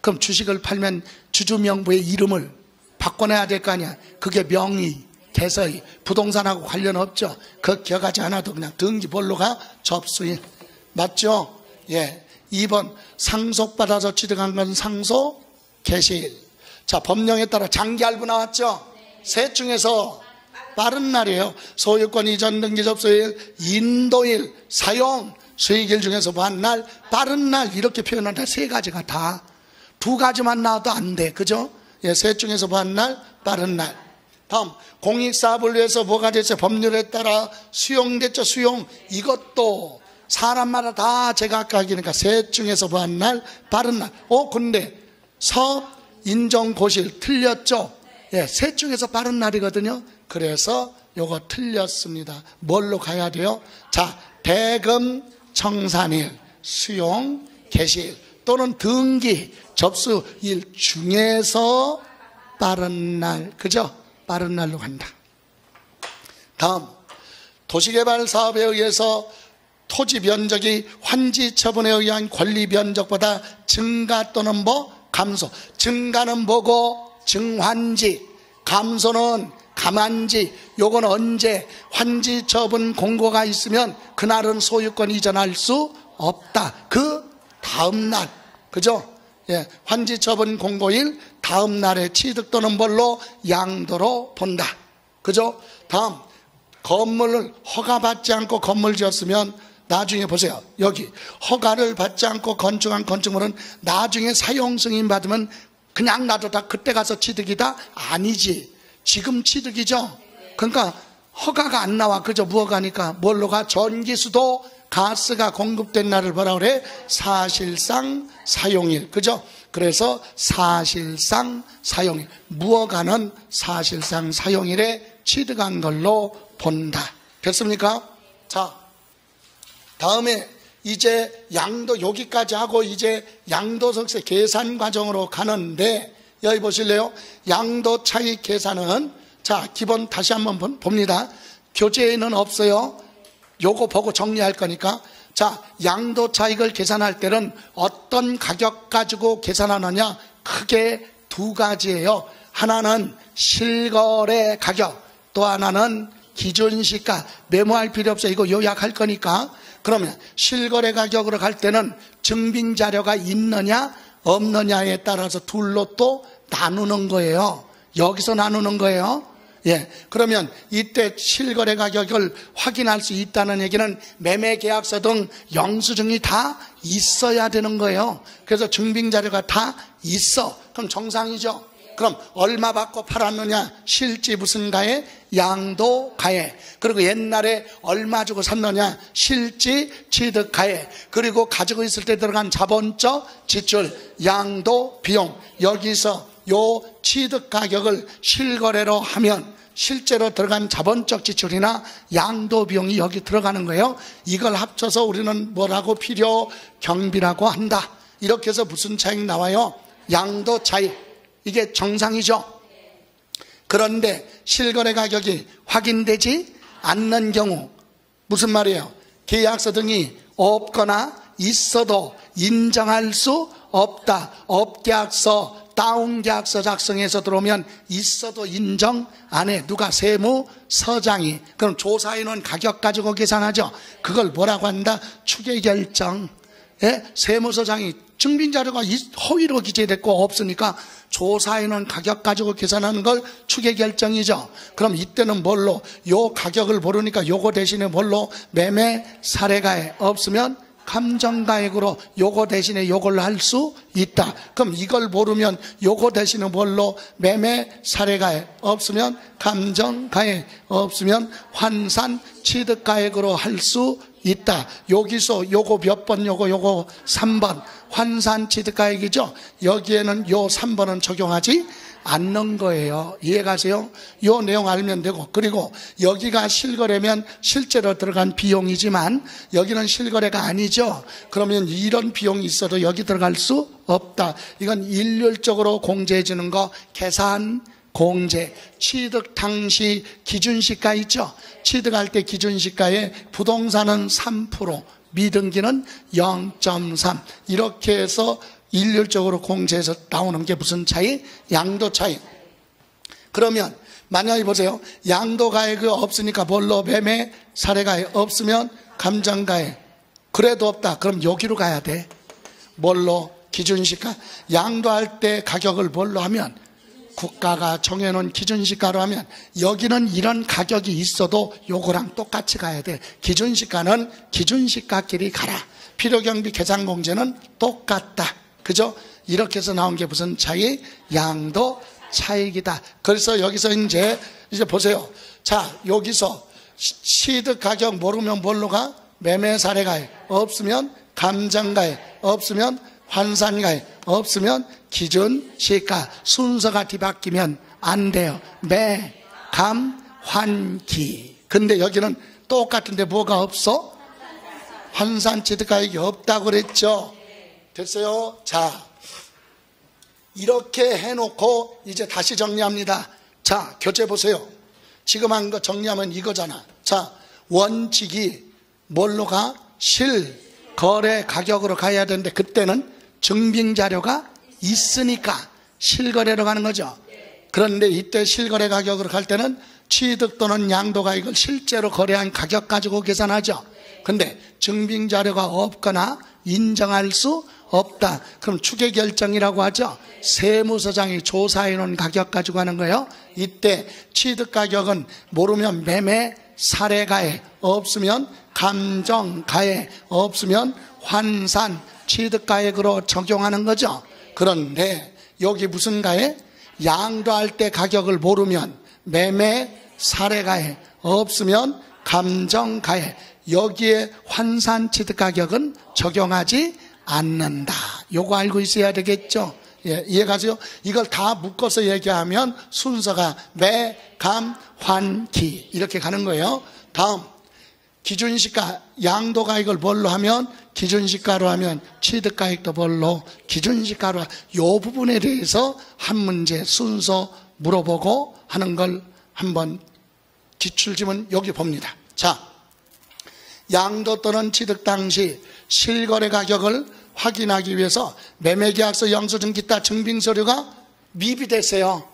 그럼 주식을 팔면 주주명부의 이름을 바꿔내야 될 거 아니야. 그게 명의, 개서의, 부동산하고 관련 없죠. 그거 기억하지 않아도 그냥 등기본로 가? 접수일. 맞죠? 예. 2번 상속받아서 취득한 건 상속 개시일. 자, 법령에 따라 장기할부 나왔죠? 셋 중에서 빠른 날이에요. 소유권 이전 등기 접수일, 인도일, 사용, 수익일 중에서 뭐한 날, 빠른 날 이렇게 표현한다. 세 가지가 다. 두 가지만 나와도 안 돼. 그죠? 예, 셋 중에서 뭐한 날, 빠른 날. 다음 공익사업을 위해서 뭐가 됐어요? 법률에 따라 수용됐죠. 수용. 이것도 사람마다 다 제각각이니까 셋 중에서 뭐한 날, 빠른 날. 근데 서 인정고실 틀렸죠? 예, 셋 중에서 빠른 날이거든요. 그래서 요거 틀렸습니다. 뭘로 가야 돼요? 자, 대금 청산일, 수용 개시일 또는 등기 접수일 중에서 빠른 날. 그죠? 빠른 날로 간다. 다음 도시개발 사업에 의해서 토지 변적이 환지 처분에 의한 권리 변적보다 증가 또는 감소. 증가는 뭐고? 증환지. 감소는 감환지. 요건 언제? 환지 처분 공고가 있으면 그날은 소유권 이전할 수 없다. 그 다음 날. 그죠? 예, 환지 처분 공고일 다음 날에 취득 또는 뭘로? 양도로 본다. 그죠? 다음 건물을 허가받지 않고 건물 지었으면 나중에 보세요. 여기 허가를 받지 않고 건축한 건축물은 나중에 사용 승인 받으면 그냥 놔둬다 그때 가서 취득이다? 아니지. 지금 취득이죠. 그러니까 허가가 안 나와. 그죠? 무허가니까 뭘로 가? 전기수도 가스가 공급된 날을 뭐라 그래? 사실상 사용일. 그죠? 그래서 사실상 사용일. 무허가는 사실상 사용일에 취득한 걸로 본다. 됐습니까? 자, 다음에 이제 양도 여기까지 하고 이제 양도석세 계산 과정으로 가는데, 여기 보실래요? 양도 차익 계산은, 자, 기본 다시 한번 봅니다. 교재에는 없어요. 요거 보고 정리할 거니까. 자, 양도 차익을 계산할 때는 어떤 가격 가지고 계산하느냐? 크게 두 가지예요. 하나는 실거래 가격, 또 하나는 기준시가. 메모할 필요 없어요. 이거 요약할 거니까. 그러면 실거래 가격으로 갈 때는 증빙 자료가 있느냐 없느냐에 따라서 둘로 또 나누는 거예요. 여기서 나누는 거예요. 예, 그러면 이때 실거래 가격을 확인할 수 있다는 얘기는 매매계약서 등 영수증이 다 있어야 되는 거예요. 그래서 증빙 자료가 다 있어. 그럼 정상이죠. 그럼 얼마 받고 팔았느냐? 실지 무슨 가액? 양도 가액. 그리고 옛날에 얼마 주고 샀느냐? 실지 취득 가액. 그리고 가지고 있을 때 들어간 자본적 지출, 양도 비용. 여기서 요 취득 가격을 실거래로 하면 실제로 들어간 자본적 지출이나 양도 비용이 여기 들어가는 거예요. 이걸 합쳐서 우리는 뭐라고? 필요 경비라고 한다. 이렇게 해서 무슨 차익 나와요? 양도 차익. 이게 정상이죠. 그런데 실거래 가격이 확인되지 않는 경우, 무슨 말이에요? 계약서 등이 없거나 있어도 인정할 수 없다. 업계약서, 다운계약서 작성해서 들어오면 있어도 인정 안 해. 누가? 세무서장이. 그럼 조사인은 가격 가지고 계산하죠. 그걸 뭐라고 한다? 추계결정. 예? 세무서장이 증빙자료가 허위로 기재됐고 없으니까 조사인은 가격 가지고 계산하는 걸 추계결정이죠. 그럼 이때는 뭘로? 요 가격을 모르니까 요거 대신에 뭘로? 매매 사례가액. 없으면 감정가액으로 요거 대신에 요걸로 할 수 있다. 그럼 이걸 모르면 요거 대신에 뭘로? 매매 사례가액. 없으면 감정가액. 없으면 환산 취득가액으로 할 수 있다. 여기서 요거 몇 번, 요거 3번 환산취득가액이죠. 여기에는 요 3번은 적용하지 않는 거예요. 이해가세요? 요 내용 알면 되고, 그리고 여기가 실거래면 실제로 들어간 비용이지만 여기는 실거래가 아니죠. 그러면 이런 비용이 있어도 여기 들어갈 수 없다. 이건 일률적으로 공제해 주는 거, 계산 공제. 취득 당시 기준시가 있죠. 취득할 때 기준시가에 부동산은 3%, 미등기는 0.3 이렇게 해서 일률적으로 공제해서 나오는 게 무슨 차이? 양도 차이. 그러면 만약에 보세요. 양도가액이 없으니까 뭘로? 매매 사례가액. 없으면 감정가액. 그래도 없다. 그럼 여기로 가야 돼. 뭘로? 기준시가. 양도할 때 가격을 뭘로 하면? 국가가 정해놓은 기준시가로 하면 여기는 이런 가격이 있어도 요거랑 똑같이 가야 돼. 기준시가는 기준시가끼리 가라. 필요경비 계산공제는 똑같다. 그죠? 이렇게 해서 나온 게 무슨 차이? 양도 차익이다. 그래서 여기서 이제 보세요. 자, 여기서 취득 가격 모르면 뭘로 가? 매매 사례가액. 없으면 감정가액. 없으면 환산가액. 없으면 기준시가. 순서가 뒤바뀌면 안 돼요. 매, 감, 환, 기. 근데 여기는 똑같은데 뭐가 없어? 환산취득가액이 없다고 그랬죠. 됐어요? 자, 이렇게 해놓고 이제 다시 정리합니다. 자, 교재 보세요. 지금 한 거 정리하면 이거잖아. 자, 원칙이 뭘로 가? 실거래 가격으로 가야 되는데 그때는 증빙자료가 있으니까 실거래로 가는 거죠. 그런데 이때 실거래 가격으로 갈 때는 취득 또는 양도가액을 실제로 거래한 가격 가지고 계산하죠. 근데 증빙자료가 없거나 인정할 수 없다. 그럼 추계결정이라고 하죠. 세무서장이 조사해 놓은 가격 가지고 하는 거예요. 이때 취득가격은 모르면 매매 사례가액, 없으면 감정가액, 없으면 환산 취득가액으로 적용하는 거죠. 그런데 여기 무슨 가액? 양도할 때 가격을 모르면 매매 사례가액, 없으면 감정가액, 여기에 환산취득가격은 적용하지 않는다. 요거 알고 있어야 되겠죠. 예, 이해가세요? 이걸 다 묶어서 얘기하면 순서가 매, 감, 환, 기 이렇게 가는 거예요. 다음 기준시가. 양도가액을 뭘로 하면? 기준시가로 하면 취득가액도 뭘로? 기준시가로. 요 부분에 대해서 한 문제 순서 물어보고 하는 걸 한번 기출지문 여기 봅니다. 자, 양도 또는 취득 당시 실거래 가격을 확인하기 위해서 매매계약서, 영수증, 기타 증빙서류가 미비됐어요.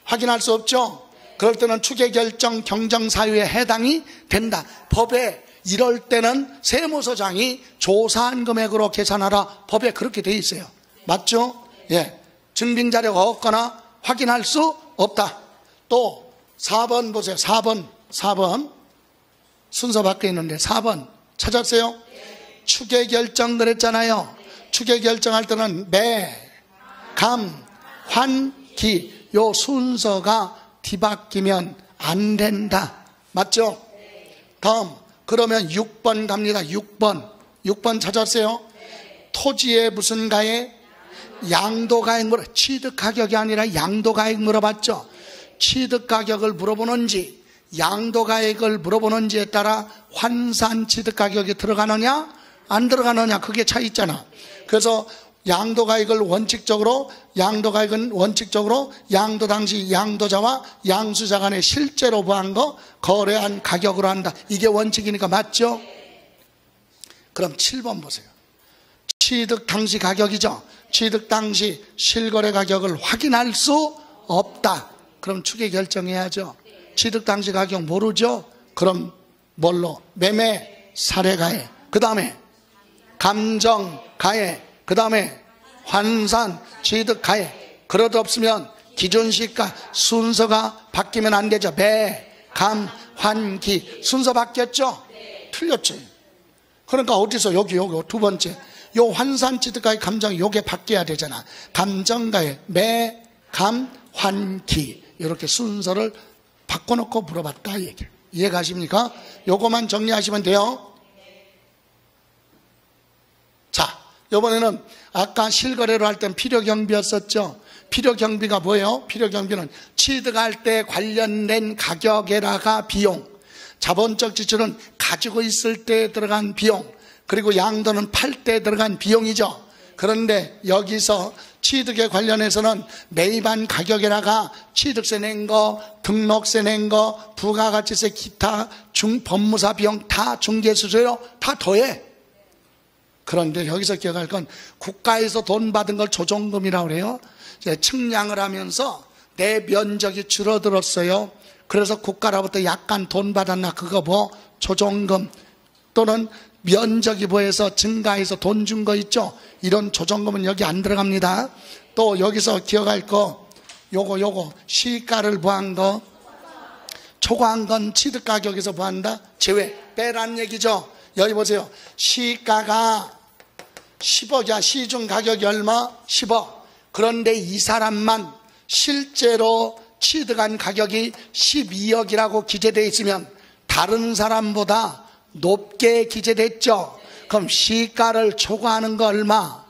확인할 수 없죠. 그럴 때는 추계결정 경정사유에 해당이 된다. 법에 이럴 때는 세무서장이 조사한 금액으로 계산하라. 법에 그렇게 돼 있어요. 맞죠? 예. 증빙자료가 없거나 확인할 수 없다. 또 4번 보세요. 4번 순서 바뀌어 있는데 4번 찾았어요? 추계결정 그랬잖아요. 추계결정할 때는 매, 감, 환, 기 요 순서가 뒤바뀌면 안 된다. 맞죠? 다음 그러면 6번 갑니다. 6번 찾았어요? 토지에 무슨 가액? 양도가액 물어. 취득가격이 아니라 양도가액 물어봤죠? 취득가격을 물어보는지 양도가액을 물어보는지에 따라 환산취득가격이 들어가느냐 안 들어가느냐 그게 차이 있잖아. 그래서 양도가액은 원칙적으로 양도 당시 양도자와 양수자 간에 실제로 부한 거 거래한 가격으로 한다. 이게 원칙이니까 맞죠? 그럼 7번 보세요. 취득 당시 가격이죠. 취득 당시 실거래 가격을 확인할 수 없다. 그럼 추계 결정해야죠. 취득 당시 가격 모르죠? 그럼 뭘로? 매매 사례가액, 그 다음에 감정가액, 그 다음에 환산 취득가액. 그래도 없으면 기준시가. 순서가 바뀌면 안 되죠. 매, 감, 환, 기 순서 바뀌었죠? 틀렸죠. 그러니까 어디서 여기 두 번째 요 환산취득가액 감정 요게 바뀌어야 되잖아. 감정가액 매, 감, 환, 기 이렇게 순서를 바꿔놓고 물어봤다 얘기. 이해 가십니까? 요거만 정리하시면 돼요. 이번에는 아까 실거래로 할 땐 필요경비였었죠. 필요경비가 뭐예요? 필요경비는 취득할 때 관련된 가격에다가 비용, 자본적 지출은 가지고 있을 때 들어간 비용, 그리고 양도는 팔 때 들어간 비용이죠. 그런데 여기서 취득에 관련해서는 매입한 가격에다가 취득세 낸 거, 등록세 낸 거, 부가가치세, 기타 법무사 비용 다 중개수수료 다 더해. 그런데 여기서 기억할 건 국가에서 돈 받은 걸 조정금이라고 그래요. 측량을 하면서 내 면적이 줄어들었어요. 그래서 국가로부터 약간 돈 받았나 그거 뭐 조정금, 또는 면적이 보여서 증가해서 돈 준 거 있죠. 이런 조정금은 여기 안 들어갑니다. 또 여기서 기억할 거 요거 시가를 부한 거, 초과한 건 취득가격에서 부한다. 제외, 빼란 얘기죠. 여기 보세요. 시가가 10억이야. 시중 가격이 얼마? 10억. 그런데 이 사람만 실제로 취득한 가격이 12억이라고 기재되어 있으면 다른 사람보다 높게 기재됐죠. 그럼 시가를 초과하는 거 얼마?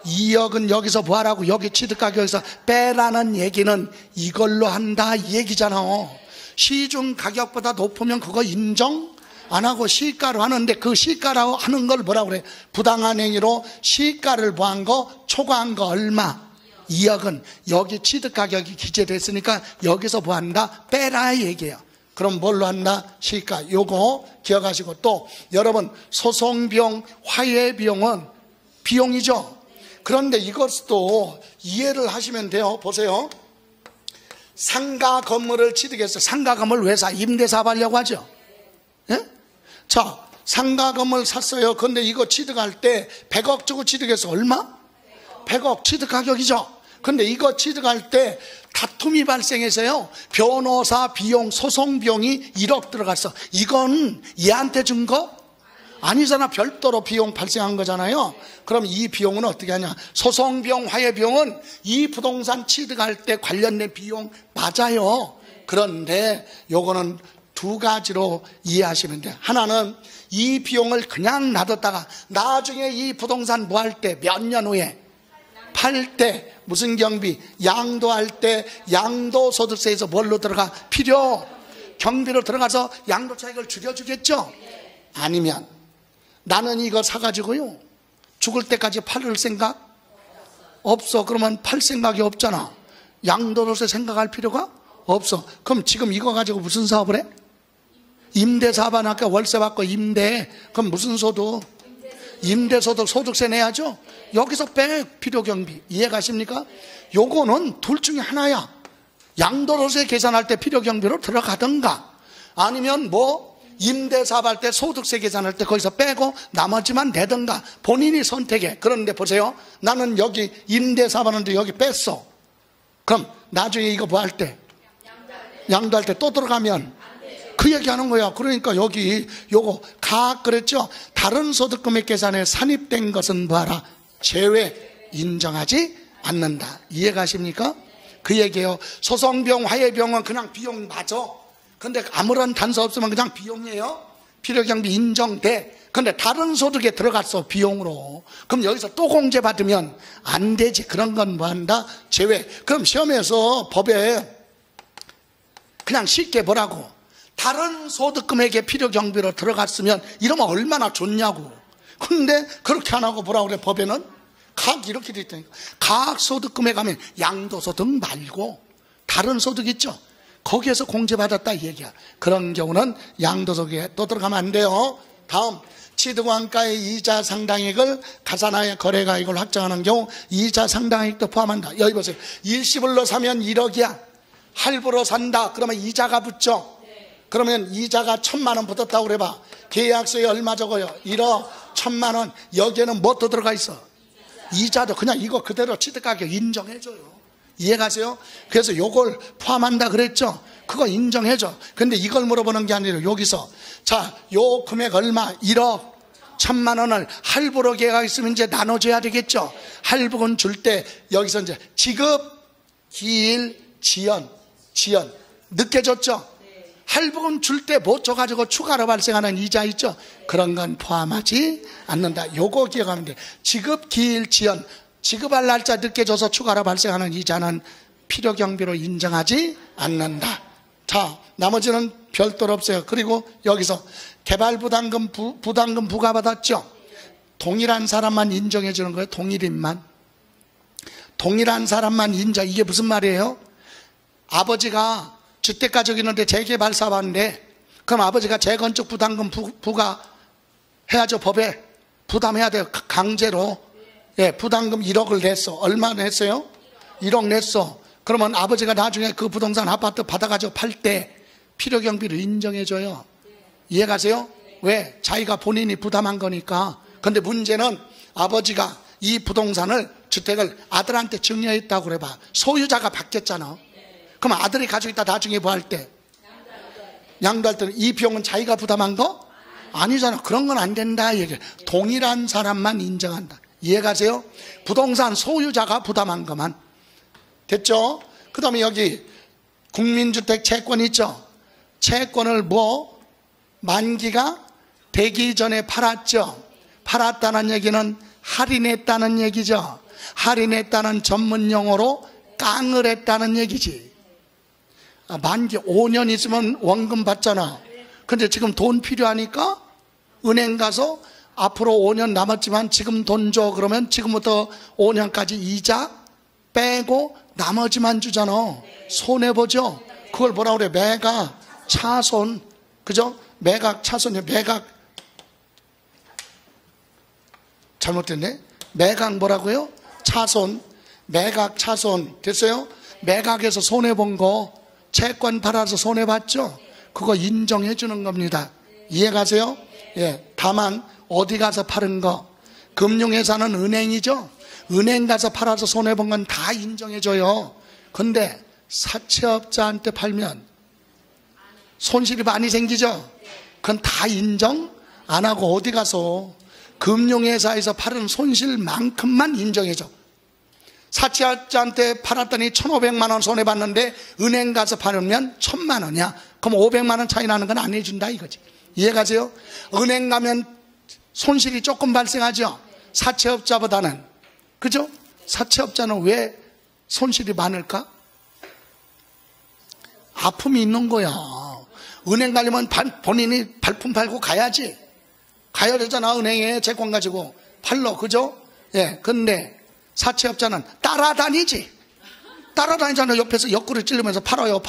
2억은 여기서 뭐하라고? 여기 취득가격에서 빼라는 얘기는 이걸로 한다 이 얘기잖아. 시중 가격보다 높으면 그거 인정 안 하고 시가로 하는데, 그 시가라고 하는 걸 뭐라고 그래? 부당한 행위로 시가를 부한 거, 초과한 거 얼마? 2억은 여기 취득가격이 기재됐으니까 여기서 뭐한다? 빼라 얘기예요. 그럼 뭘로 한다? 시가. 요거 기억하시고, 또 여러분 소송비용, 화해비용은 비용이죠. 그런데 이것도 이해를 하시면 돼요. 보세요. 상가 건물을 취득해서, 상가 건물 왜 사? 임대사업하려고 하죠. 예? 자, 상가 건물 샀어요. 그런데 이거 취득할 때 100억 주고 취득해서 얼마? 100억 취득 가격이죠. 근데 이거 취득할 때 다툼이 발생해서요, 변호사 비용, 소송 비용이 1억 들어갔어. 이건 얘한테 준 거 아니잖아. 별도로 비용 발생한 거잖아요. 그럼 이 비용은 어떻게 하냐? 소송 비용, 화해 비용은 이 부동산 취득할 때 관련된 비용 맞아요. 그런데 요거는 두 가지로 이해하시면 돼요. 하나는 이 비용을 그냥 놔뒀다가 나중에 이 부동산 뭐 할 때, 몇 년 후에 팔 때 무슨 경비, 양도할 때 양도소득세에서 뭘로 들어가? 필요 경비로 들어가서 양도 차익을 줄여주겠죠. 아니면 나는 이거 사가지고요 죽을 때까지 팔을 생각 없어. 그러면 팔 생각이 없잖아. 양도로서 생각할 필요가 없어. 그럼 지금 이거 가지고 무슨 사업을 해? 임대사업 안 할까? 월세 받고 임대. 그럼 무슨 소득? 임대소득, 소득세 내야죠. 여기서 빼. 필요경비. 이해가십니까? 요거는 둘 중에 하나야. 양도로세 계산할 때 필요경비로 들어가든가, 아니면 뭐 임대사업 할 때 소득세 계산할 때 거기서 빼고 나머지만 내든가, 본인이 선택해. 그런데 보세요, 나는 여기 임대사업 하는데 여기 뺐어. 그럼 나중에 이거 뭐 할 때, 양도할 때 또 들어가면 그 얘기하는 거야. 그러니까 여기 요거 그랬죠. 다른 소득금액 계산에 산입된 것은 뭐하라? 제외, 인정하지 않는다. 이해가십니까? 그 얘기예요. 소송비용, 화해비용은 그냥 비용 맞아. 근데 아무런 단서 없으면 그냥 비용이에요. 필요경비 인정돼. 근데 다른 소득에 들어갔어, 비용으로. 그럼 여기서 또 공제받으면 안 되지. 그런 건 뭐 한다? 제외. 그럼 시험에서 법에 그냥 쉽게 보라고, 다른 소득금액에 필요경비로 들어갔으면 이러면 얼마나 좋냐고. 근데 그렇게 안 하고 뭐라고 그래? 법에는 각 이렇게 돼 있다니까. 각 소득금액 하면 양도소득 말고 다른 소득 있죠, 거기에서 공제받았다 이 얘기야. 그런 경우는 양도소득에 또 들어가면 안 돼요. 다음, 취득원가의 이자 상당액을 가산하여 거래가액을 확정하는 경우 이자 상당액도 포함한다. 여기 보세요. 일시불로 사면 1억이야 할부로 산다. 그러면 이자가 붙죠. 그러면 이자가 1,000만 원 붙었다고 그래봐. 계약서에 얼마 적어요? 1억 1,000만 원. 여기에는 뭐 또 들어가 있어? 이자도. 그냥 이거 그대로 취득가격 인정해줘요. 이해가세요? 그래서 요걸 포함한다 그랬죠. 그거 인정해줘. 근데 이걸 물어보는 게 아니라 여기서, 자, 요 금액 얼마? 1억 1,000만 원을 할부로 계약했으면 이제 나눠줘야 되겠죠. 할부금 줄 때 여기서 이제 지급, 기일, 지연 늦게 줬죠. 할부금 줄 때 못 줘가지고 추가로 발생하는 이자 있죠? 그런 건 포함하지 않는다. 요거 기억하면 돼. 지급 기일 지연, 지급할 날짜 늦게 줘서 추가로 발생하는 이자는 필요경비로 인정하지 않는다. 자, 나머지는 별도로 없어요. 그리고 여기서 개발부담금 부담금 부과받았죠? 동일한 사람만 인정해 주는 거예요. 동일인만. 동일한 사람만 인정. 이게 무슨 말이에요? 아버지가 주택 가지고 있는데 재개발 사업하는데 그럼 아버지가 재건축 부담금 부과해야죠. 법에 부담해야 돼요. 강제로. 예, 부담금 1억을 냈어. 얼마 냈어요? 1억 냈어. 그러면 아버지가 나중에 그 부동산 아파트 받아가지고 팔 때 필요경비를 인정해줘요. 이해가세요? 왜? 자기가 본인이 부담한 거니까. 근데 문제는 아버지가 이 부동산을, 주택을 아들한테 증여했다고 그래봐. 소유자가 바뀌었잖아. 그럼 아들이 가지고 있다 나중에 뭐 할 때? 양도할 때는 이 비용은 자기가 부담한 거? 아니잖아. 그런 건 안 된다. 얘기해. 동일한 사람만 인정한다. 이해가세요? 부동산 소유자가 부담한 것만. 됐죠? 그 다음에 여기 국민주택 채권 있죠? 채권을 만기가 되기 전에 팔았죠? 팔았다는 얘기는 할인했다는 얘기죠? 할인했다는 전문 용어로 깡을 했다는 얘기지. 만기 5년 있으면 원금 받잖아. 근데 지금 돈 필요하니까 은행 가서 앞으로 5년 남았지만 지금 돈 줘. 그러면 지금부터 5년까지 이자 빼고 나머지만 주잖아. 손해보죠? 그걸 뭐라 그래? 매각, 차손. 그죠? 매각, 차손이 매각. 잘못됐네. 매각 뭐라고요? 차손. 매각, 차손. 됐어요? 매각에서 손해본 거 채권 팔아서 손해봤죠? 그거 인정해 주는 겁니다. 이해가세요? 예. 다만 어디 가서 파는 거, 금융회사는 은행이죠? 은행 가서 팔아서 손해본 건 다 인정해줘요. 근데 사채업자한테 팔면 손실이 많이 생기죠? 그건 다 인정 안 하고 어디 가서 금융회사에서 팔은 손실만큼만 인정해줘. 사채업자한테 팔았더니 1,500만 원 손해봤는데 은행 가서 팔으면 1,000만 원이야. 그럼 500만 원 차이 나는 건 안 해준다 이거지. 이해가세요? 은행 가면 손실이 조금 발생하죠? 사채업자보다는. 그죠? 사채업자는 왜 손실이 많을까? 아픔이 있는 거야. 은행 가려면 본인이 발품 팔고 가야지. 가야 되잖아. 은행에 채권 가지고 팔러. 그죠? 예. 근데 사채업자는 따라다니지. 따라다니잖아. 옆에서 옆구리 찔르면서 팔아요.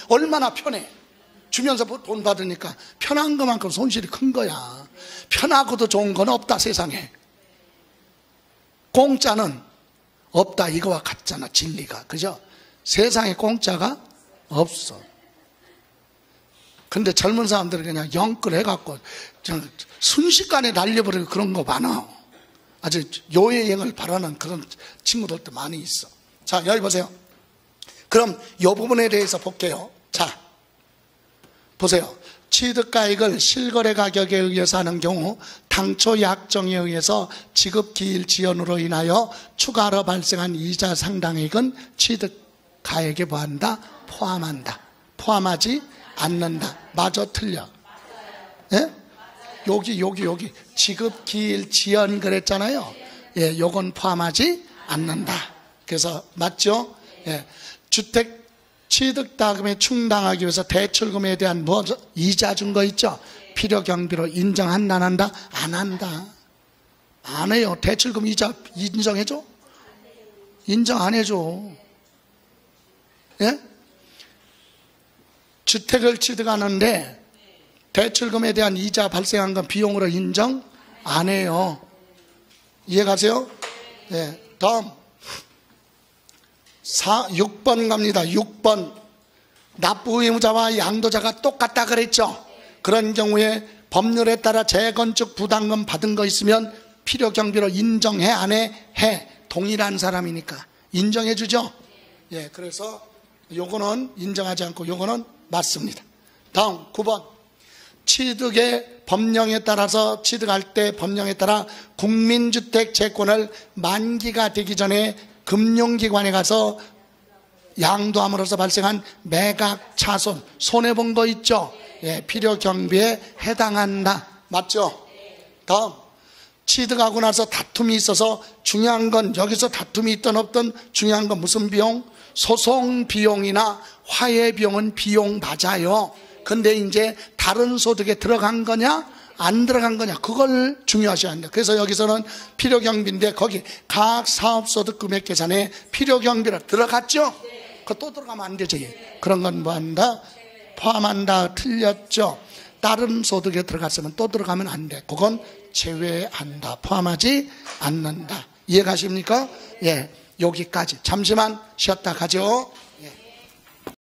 얼마나 편해. 주면서 돈 받으니까 편한 것만큼 손실이 큰 거야. 편하고도 좋은 건 없다 세상에. 공짜는 없다 이거와 같잖아. 진리가. 그죠? 세상에 공짜가 없어. 근데 젊은 사람들은 그냥 영끌 해갖고 순식간에 날려버리고 그런 거 많아. 아주 요여행을 바라는 그런 친구들도 많이 있어. 자, 여기 보세요. 그럼 이 부분에 대해서 볼게요. 자, 보세요. 취득가액을 실거래 가격에 의해서 하는 경우 당초 약정에 의해서 지급기일 지연으로 인하여 추가로 발생한 이자 상당액은 취득가액에 뭐한다? 포함한다. 포함하지 않는다. 맞아 틀려? 예? 여기 지급기일 지연 그랬잖아요. 예, 요건 포함하지 않는다. 그래서 맞죠? 예, 주택 취득자금에 충당하기 위해서 대출금에 대한 이자 준 거 있죠? 필요경비로 인정한다 안 한다? 안 한다. 안 해요. 대출금 이자 인정해줘? 인정 안 해줘. 예? 주택을 취득하는데 대출금에 대한 이자 발생한 건 비용으로 인정 안 해요. 이해가세요? 예. 다음 6번 갑니다. 6번. 납부 의무자와 양도자가 똑같다 그랬죠? 그런 경우에 법률에 따라 재건축 부담금 받은 거 있으면 필요경비로 인정해 안 해? 해. 동일한 사람이니까 인정해 주죠? 예, 그래서 요거는 인정하지 않고 요거는 맞습니다. 다음 9번. 취득의 법령에 따라서 취득할 때 법령에 따라 국민주택 채권을 만기가 되기 전에 금융기관에 가서 양도함으로써 발생한 매각, 차손, 손해본 거 있죠? 예, 필요 경비에 해당한다. 맞죠? 다음, 취득하고 나서 다툼이 있어서 중요한 건, 여기서 다툼이 있든 없든 중요한 건 무슨 비용? 소송 비용이나 화해 비용은 비용 맞아요. 근데 이제 다른 소득에 들어간 거냐 안 들어간 거냐, 그걸 중요하셔야 합니다. 그래서 여기서는 필요경비인데 거기 각 사업소득 금액 계산에 필요경비라 들어갔죠? 그거 또 들어가면 안 되죠. 그런 건 뭐 한다? 포함한다. 틀렸죠? 다른 소득에 들어갔으면 또 들어가면 안 돼. 그건 제외한다. 포함하지 않는다. 이해가십니까? 예, 여기까지. 잠시만 쉬었다 가죠.